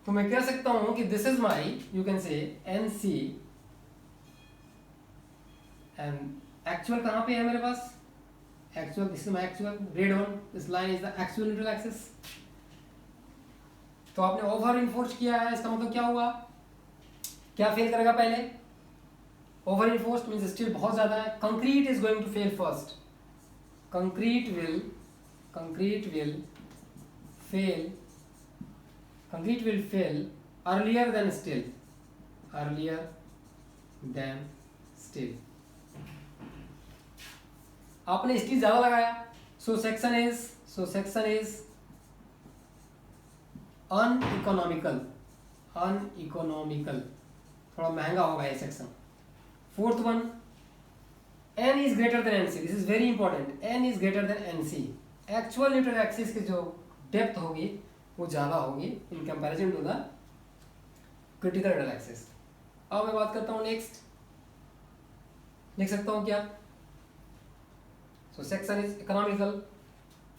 तो मैं कह सकता हूं कि this is my, you can say N C, and actual कहां पे है मेरे पास, actual, this is my actual, red on, this line is the actual neutral axis. तो आपने ओवर इन्फोर्स किया है, इसका मतलब क्या हुआ, क्या फेल करेगा पहले, ओवर इन्फोर्स्ड मीन्स स्टील बहुत ज्यादा है, concrete is going to fail first, concrete will fail earlier than steel, आपने स्टील ज्यादा लगाया, सो सेक्शन इज अनइकोनॉमिकल, थोड़ा महंगा होगा ये section. Fourth one, n is greater than nc, this is very important, n is greater than nc, actual neutral axis की जो depth होगी वो ज्यादा होगी in comparison to the critical neutral axis. अब मैं बात करता हूँ नेक्स्ट, लिख सकता हूँ क्या, so section is economical,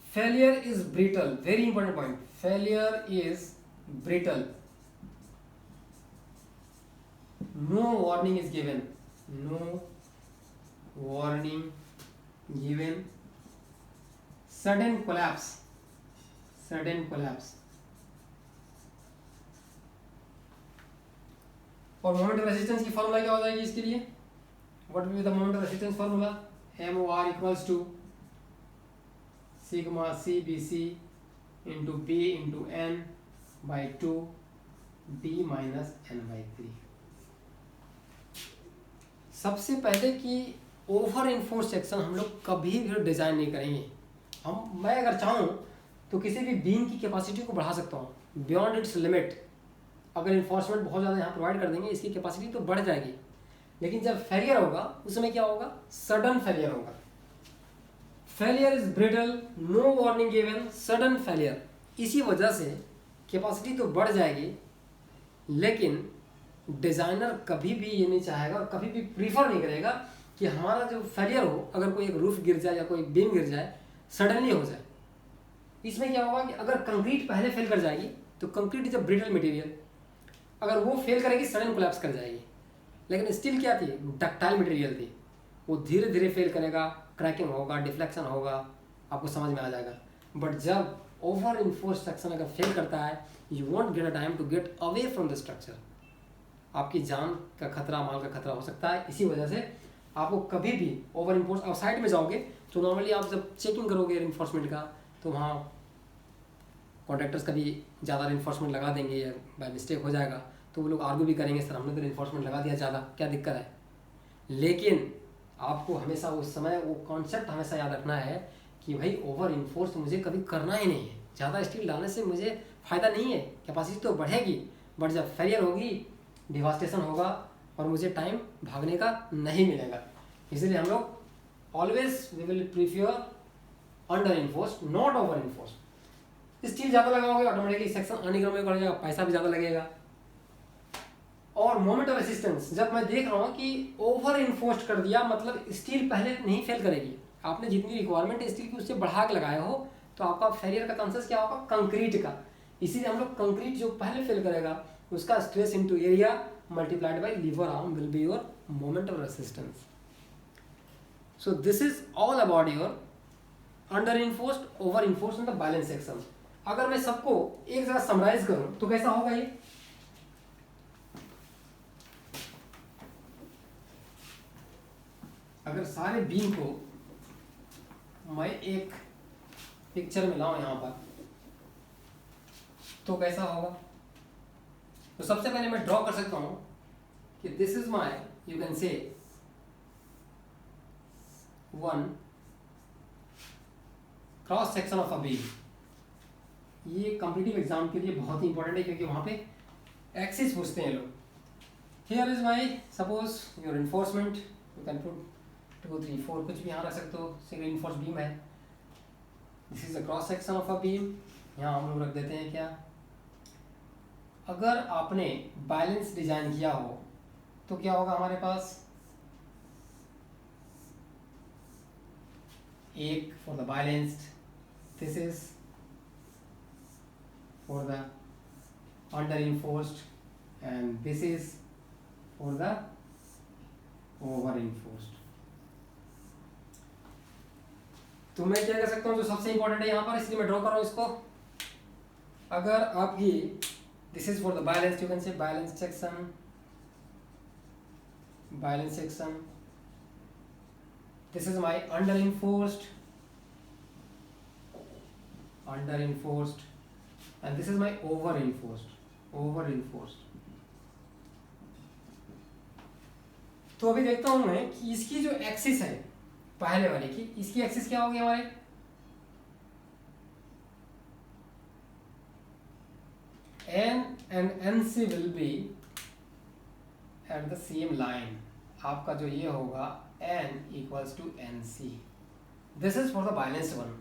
failure is brittle, very important point, failure is brittle, no warning is given, no warning given, sudden collapse, और मोमेंट ऑफ रेजिस्टेंस की फॉर्मूला क्या हो जाएगी इसके लिए, what will be the moment of resistance formula, MOR equals to sigma CBC into B into N by 2 D minus N/3। सबसे पहले कि ओवर इन्फोर्स सेक्शन हम लोग कभी भी डिजाइन नहीं करेंगे। मैं अगर चाहूँ तो किसी भी बीम की कैपेसिटी को बढ़ा सकता हूँ बियॉन्ड इट्स लिमिट, अगर इन्फोर्समेंट बहुत ज़्यादा यहाँ प्रोवाइड कर देंगे इसकी कैपेसिटी तो बढ़ जाएगी, लेकिन जब फेलियर होगा उस समय क्या होगा, सडन फेलियर होगा, failure is brittle, no warning given, sudden failure. इसी वजह से कैपेसिटी तो बढ़ जाएगी, लेकिन डिजाइनर कभी भी ये नहीं चाहेगा और कभी भी प्रीफर नहीं करेगा कि हमारा जो फेलियर हो, अगर कोई एक रूफ गिर जाए या कोई बीम गिर जाए, सडनली हो जाए। इसमें क्या होगा कि अगर कंक्रीट पहले फेल कर जाएगी तो concrete is a brittle material, अगर वो फेल करेगी सडन कोलैप्स कर जाएगी। लेकिन स्टील क्या थी, डक्टाइल मटेरियल थी, वो धीरे धीरे फेल करेगा, क्रैकिंग होगा, डिफ्लेक्शन होगा, आपको समझ में आ जाएगा। बट जब ओवर इन्फोर्स्ड सेक्शन अगर फेल करता है, you won't get a time to get away from the structure, आपकी जान का खतरा, माल का खतरा हो सकता है। इसी वजह से आपको कभी भी ओवर इन्फोर्स, आप साइड में जाओगे तो नॉर्मली आप जब चेकिंग करोगे इन्फोर्समेंट का, तो वहाँ कॉन्ट्रैक्टर्स कभी ज़्यादा इन्फोर्समेंट लगा देंगे या बाय मिस्टेक हो जाएगा, तो वो लोग आर्ग्यू भी करेंगे सर हमने तो इन्फोर्समेंट लगा दिया ज़्यादा, क्या दिक्कत है। लेकिन आपको हमेशा उस समय वो कॉन्सेप्ट हमेशा याद रखना है कि भाई ओवर इन्फोर्स मुझे कभी करना ही नहीं है, ज़्यादा स्टील डालने से मुझे फ़ायदा नहीं है, कैपेसिटी तो बढ़ेगी बट जब फेलियर होगी डिवास्टेशन होगा और मुझे टाइम भागने का नहीं मिलेगा। इसलिए हम लोग always we will prefer under reinforced, not over reinforced. Steel ज़्यादा लगाओगे ऑटोमेटिकली सेक्शन अनइकोनॉमिक हो जाएगा, पैसा भी ज़्यादा लगेगा। और मोमेंट ऑफ रेसिस्टेंस, जब मैं देख रहा हूँ कि ओवर इन्फोर्स्ड कर दिया मतलब स्टील पहले नहीं फेल करेगी, आपने जितनी रिक्वायरमेंट है स्टील की उससे बढ़ा के लगाए हो, तो आपका फेलियर का चांसेस क्या होगा, कंक्रीट का। इसीलिए हम लोग कंक्रीट जो पहले फेल करेगा उसका stress into area multiplied by lever arm will be your moment of resistance. So this is all about your under reinforced, over reinforced and the balance section. अगर मैं सबको एक जगह समराइज करूं तो कैसा होगा ये? अगर सारे बीम को मैं एक पिक्चर में लाऊं यहां पर तो कैसा होगा? तो सबसे पहले मैं ड्रॉ कर सकता हूं कि this is my, you can से one cross section of a beam. ये कॉम्पिटिटिव एग्जाम के लिए बहुत ही इंपॉर्टेंट है क्योंकि वहां पे एक्सिस पूछते हैं लोग। Here is my suppose your enforcement, you can put 2 3 4 कुछ भी यहाँ रख सकते हो, सिंगल इन्फोर्स बीम है। This is the cross section of a beam, यहाँ हम लोग रख देते हैं क्या? अगर आपने बैलेंस डिजाइन किया हो तो क्या होगा हमारे पास? एक for the balanced, this is for the under enforced and this is for the over enforced. तो मैं क्या कर सकता हूँ जो सबसे इंपॉर्टेंट है यहाँ पर, इसलिए मैं ड्रॉ कर रहा हूँ इसको। अगर आपकी this is for the balance, you can से balance section, balance section, this is my under enforced, under enforced and this is my over enforced, over enforced. तो अभी देखता हूं मैं कि इसकी जो एक्सिस है पहले वाले की, इसकी एक्सिस क्या होगी हमारे? N and N C will be at the same line. आपका जो ये होगा N equals to N C, this is for the balanced one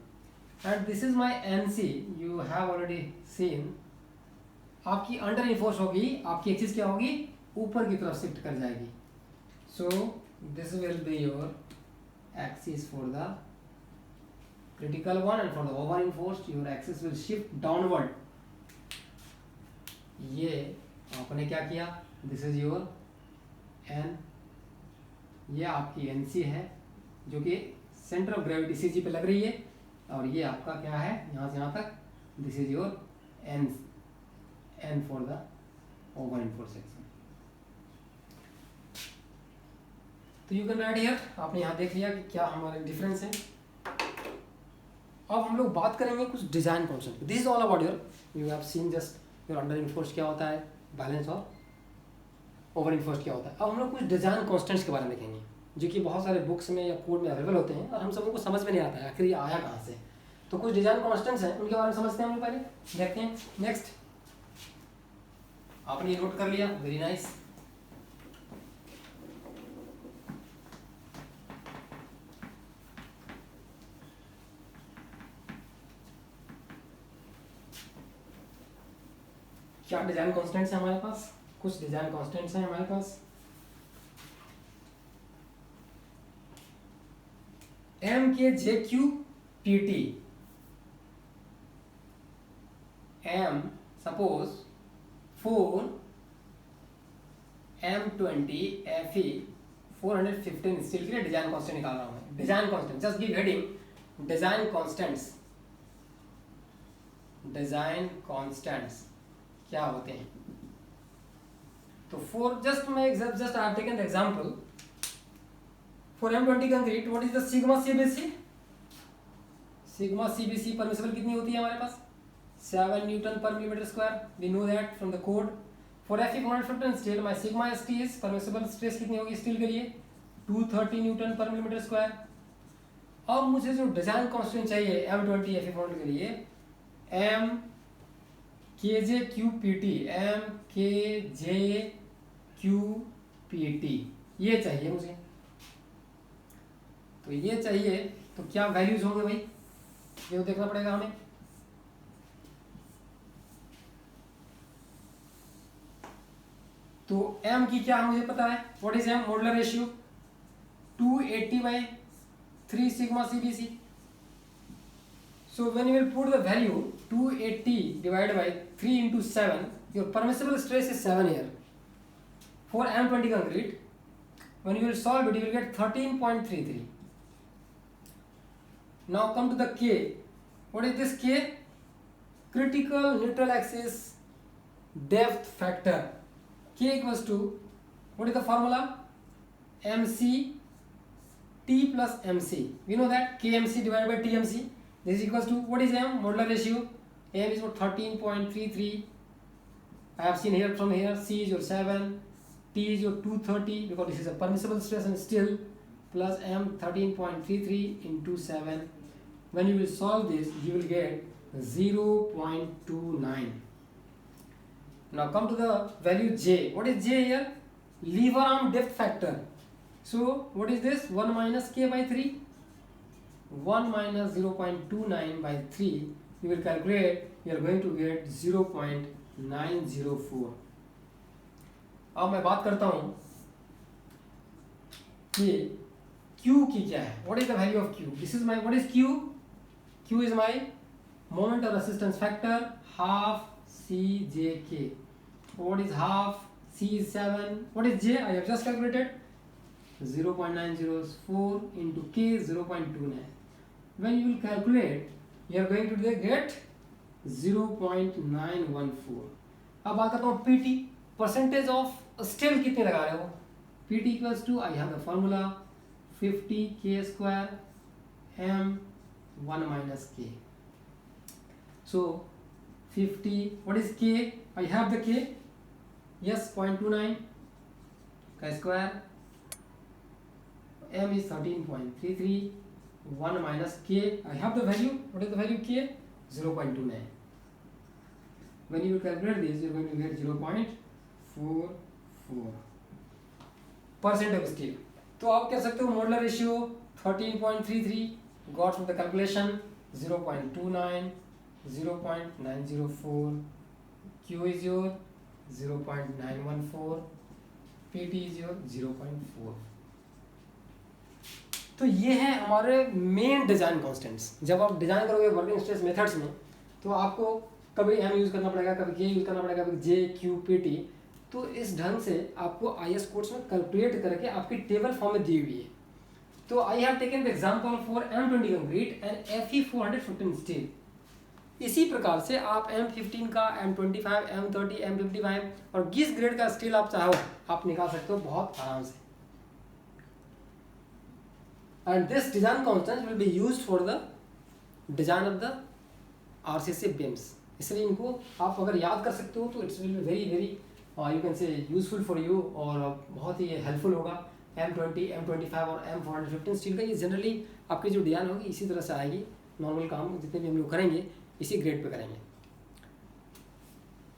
and this is my N C. You have already seen आपकी under reinforce होगी, आपकी axis क्या होगी? ऊपर की तरफ शिफ्ट कर जाएगी। So this will be your axis for the critical one and for the over enforced your axis will shift downward। ये आपने क्या किया? this is your n, ये आपकी NC है जो कि सेंटर ऑफ ग्रेविटी CG पे लग रही है, और ये आपका क्या है यहाँ से यहाँ तक? this is your n for the over enforced section। तो यू कैन राइट हियर, आपने यहाँ देख लिया कि क्या हमारे डिफरेंस है। अब हम लोग बात करेंगे कुछ design concept. This is all about your, you have seen just your under enforce क्या होता है, बैलेंस और ओवर इन्फोर्स क्या होता है। अब हम लोग कुछ डिजाइन कॉन्स्टेंट्स के बारे में देखेंगे जो कि बहुत सारे बुक्स में या कोड में अवेलेबल होते हैं और हम सबको समझ में नहीं आता है आखिर ये आया कहाँ से। तो कुछ डिजाइन कॉन्स्टेंट्स हैं, उनके बारे में समझते हैं हम लोग, पहले देखते हैं। नेक्स्ट, आपने ये नोट कर लिया, वेरी नाइस। क्या डिजाइन कॉन्स्टेंट्स हैं हमारे पास? कुछ डिजाइन कॉन्स्टेंट्स हैं हमारे पास। M K J Q P T, M suppose 4 M20 FE 415 steel के लिए डिजाइन कॉन्स्टेंट निकाल रहा हूं मैं। Design constant, just give heading design constants. Design constants क्या होते हैं? तो फॉर जस्ट मैं just I have taken the example for M20 concrete, what is the sigma CBC? Sigma CBC permissible कितनी होती है हमारे पास? 7 न्यूटन पर millimetre square, we know that from the code. For FE 415 steel, my sigma ST is permissible stress कितनी होगी steel के लिए? 230 न्यूटन पर मिलीमीटर स्क्वायर। अब मुझे जो डिजाइन कांस्टेंट चाहिए M20 FE 415 के लिए, M KJQPT, M KJQPT ये चाहिए मुझे। तो ये चाहिए तो क्या वैल्यूज होंगे भाई, ये तो देखना पड़ेगा हमें। तो M की क्या मुझे पता है, what is M? Modular ratio 280/3 sigma CBC। So when you will put the value 280 divided by 3 into 7, your permissible stress is 7 here. For M20 concrete, when you will solve it, you will get 13.33. Now come to the K. What is this K? Critical neutral axis depth factor. K equals to, what is the formula? MC T plus MC. We know that KMC divided by TMC. This is equals to, what is M? Modular ratio. M is what? 13.33. I have seen here from here. C is your 7. T is your 230 because this is a permissible stress and still, plus M 13.33 into 7. When you will solve this, you will get 0.29. Now come to the value J. What is J here? Lever arm depth factor. So what is this? 1 minus K by 3. 1 minus 0.29 by 3. You will calculate. You are going to get 0.904. अब मैं बात करता हूँ कि Q की क्या है. What is the value of Q? This is my, what is Q? Q is my moment of resistance factor, half CJK. What is half? C is 7. What is J? I have just calculated. 0.904 into K is 0.29. When you will calculate, you are going to get 0.914. अब बात करता हूँ PT, percentage of still कितने लगा रहे हो? PT equals to, I have the formula 50 K square M 1 minus K. So 50, what is K? I have the K. Yes, 0.29 K square. M is 13.33. 1 minus K. I have the value. What is the value K? 0.29. When you calculate this, you are going to get 0.44 percent of steel. तो आप कह सकते हो modular ratio 13.33 got from the calculation 0.29, 0.904, Q is your 0.914, PT is your 0.4. तो ये है हमारे main design constants. जब आप डिज़ाइन करोगे वर्किंग स्ट्रेस मेथड्स में तो आपको कभी M यूज़ करना पड़ेगा, कभी K यूज़ करना पड़ेगा, कभी J, Q, PT. तो इस ढंग से आपको IS कोड्स में कैलकुलेट करके आपकी टेबल फॉर्म में दी हुई है. तो आई have taken the example for M20 concrete and Fe 415 steel. इसी प्रकार से आप M15 का, M25, M30, M55 और जिस ग्रेड का स्टील आप चाहो आप निकाल सकते हो बहुत आराम से. And this design constant will be used for the design of the RCC beams. इसलिए इनको आप अगर याद कर सकते हो तो it's will be very very you can से यूजफुल फॉर यू और बहुत ही हेल्पफुल होगा. M20, M25 और M415 स्टील का ये जनरली आपकी जो डिज़ाइन होगी इसी तरह से आएगी. नॉर्मल काम जितने भी हम लोग करेंगे इसी ग्रेड पे करेंगे.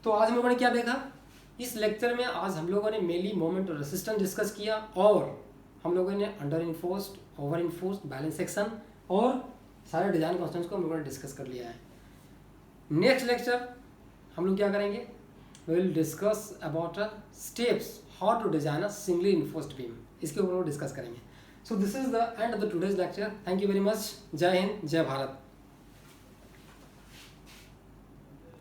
तो आज हम लोगों ने क्या देखा इस लेक्चर में? आज हम लोगों ने मेनली मोमेंट और रेसिस्टेंस डिस्कस किया और हम लोगों ने under reinforced, over enforced, balance section और सारे डिज़ाइन कॉन्स्टेंट्स को हम लोगों ने डिस्कस कर लिया है. नेक्स्ट लेक्चर हम लोग क्या करेंगे? We will discuss about steps how to design a singly reinforced beam. इसके ऊपर डिस्कस करेंगे. So this is the end of the today's lecture. Thank you very much. जय हिंद, जय भारत.